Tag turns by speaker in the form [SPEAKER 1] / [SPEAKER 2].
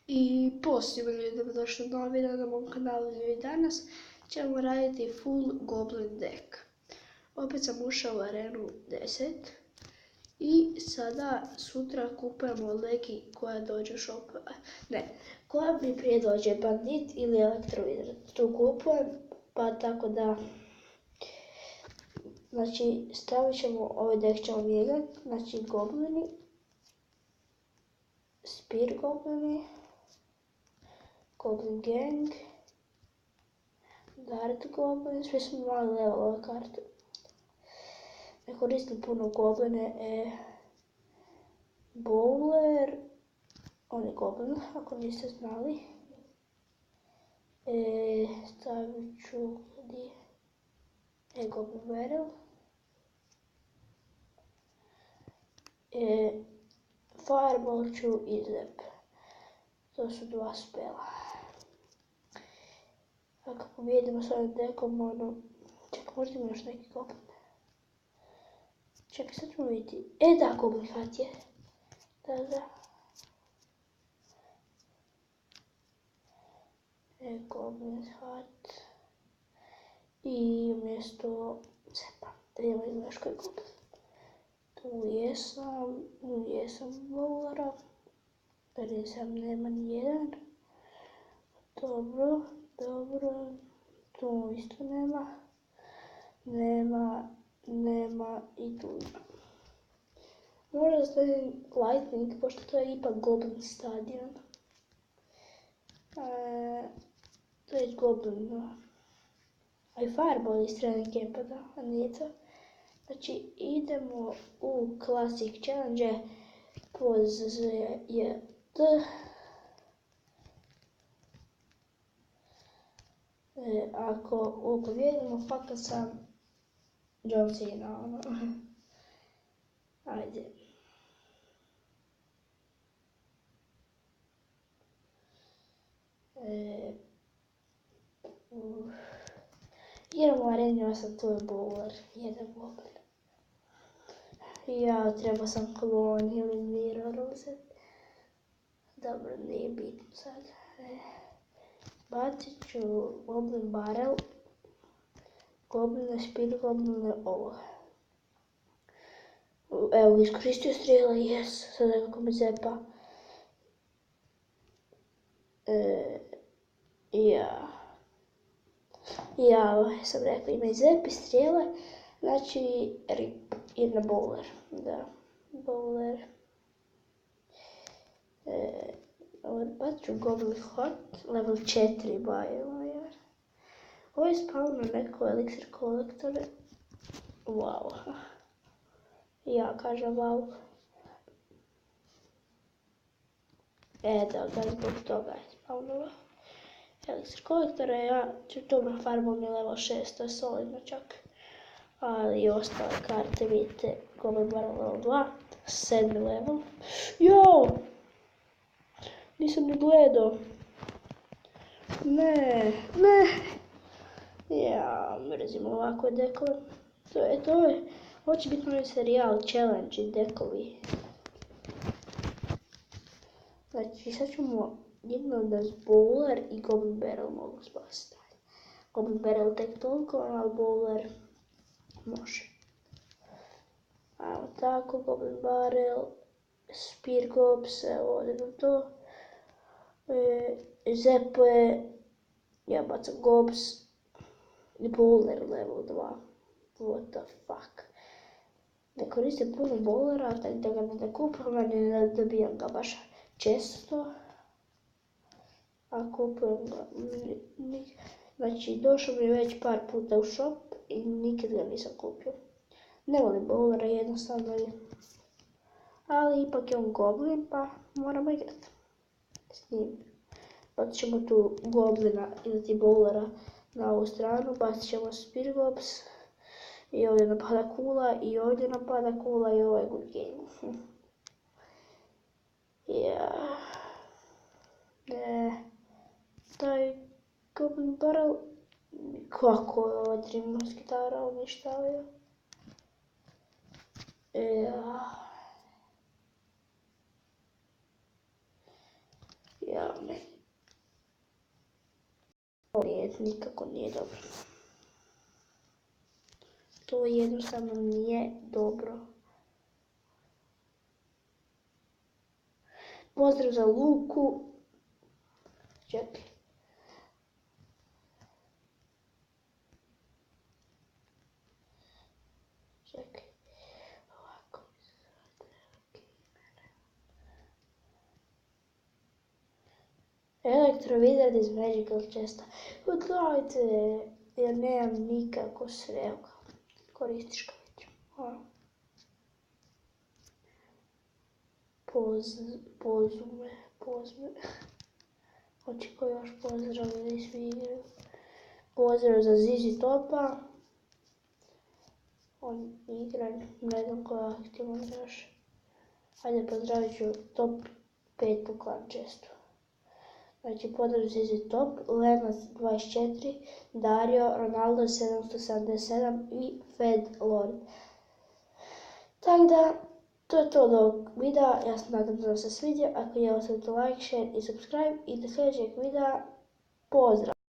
[SPEAKER 1] I pozitivno ljudi, dobrodošli do videa na mom kanalu. I danas ćemo raditi full goblin deck. Opet sam ušao u arenu 10 i sada sutra kupujemo legi koja dođe u shop. Ne, koja mi prije dođe, bandit ili elektrovidar. Tu kupujem, pa tako da... Znači, stavit ćemo, ovaj deck ćemo mijenjati, znači goblini, spear goblini, Goblin Gang, Guard Goblin, svi smo mali level ove karte. Ne koristim puno gobline, Bowler, on je goblin, ako niste znali. Stavit ću Goblin Barrel. Fireball ću i Zap. To su dva spela. Ako pobjedimo s ovim dekom, čekaj, možda ima još neki goblin. Čekaj, sad ćemo vidjeti. Da, Goblin Hat je. Da. Goblin Hat. I umjesto Zepa. Da vidimo ima još koji goblin. Tu jesam Bowlera. Nisam, nema ni jedan. Dobro. Tu isto nema. Nema i tu ima. Možda da stavim Lightning, pošto to je ipak Goblin stadion. To je Goblin, a i Fireball iz Training Campa, da, a nije to. Znači, idemo u Classic Challenge, je ako pobjedimo, fakat sam John Cena, Ajde. Idemo u areni 8, tu je Bowler, jedan goblin. Ja trebao sam klon ili mirror uzeti. Dobro, nije bitno sad. Bacit ću Goblin Barrel, Gobline Speed, Gobline ovo. Evo, iskoristio strijela, yes, sad nekako mi zepa. Sam rekao, ima i zep i strijele, znači rip, jedna Bowler, da, Bowler. Bacit ću Goblin Hat, level 4 bajeva. Ovo je spawno neko elixir kolektore. Wow. Ja kažem wow. Da ga zbog toga je spawnovo. Elixir kolektore, ja ću tu Fireball mi level 6, to je solidno čak. Ali i ostale karte, vidite, Goblin Barrel level 2, 7. level. Jo! Nisam ni gledao. Ne. Ja, mrzim ovakve dekove. To je. Ovo će biti novi serijal, challenge i dekovi. Znači, sad ćemo jedno da Bowler i Goblin Barrel mogu spasiti. Goblin Barrel tek toliko, ali Bowler može. Ajmo tako, Goblin Barrel, Spear Gobs, evo ovdje na to. Zep je, ja bacam Gobs i Bowler level 2. What the fuck. Ne koristim puno Bowlera, tako da ga ne kupujem, ne dobijam ga baš često. A kupujem ga, znači došao mi već par puta u shop i nikad ga nisam kupio. Ne volim Bowlera jednostavno, ali ipak je on goblin pa moramo igrati s njim. Bacit ćemo tu goblina ili ti Bowlera na ovu stranu, bacit ćemo Spear Gobs i ovdje napada kula i ovdje napada kula i ovo je good game. Taj Goblin Barrel, kako je ovaj 3 moskitara uništavio. ja ne. Ovo nikako nije dobro. To jednostavno nije dobro. Pozdrav za Luku. Čekaj. Ovako. Elektrovizard iz Magical Chesta. Odgledajte, ja nemam nikako sreo. Koristiš ga već. Pozme. Hoće ko još pozdrav da svi igraju. Pozdrav za Zizi Topa. On igra, ne znam koja aktivno još. Hajde pozdravit ću top 5 po Clan Chestu. Znači pozdrav Zizi Top, Lenac 24, Dario, Ronaldo 777 i Fed Lord. Tako da, to je to od ovog videa, ja se nadam da vam se svidio, ako je ostavite like, share i subscribe i do sljedećeg videa, pozdrav!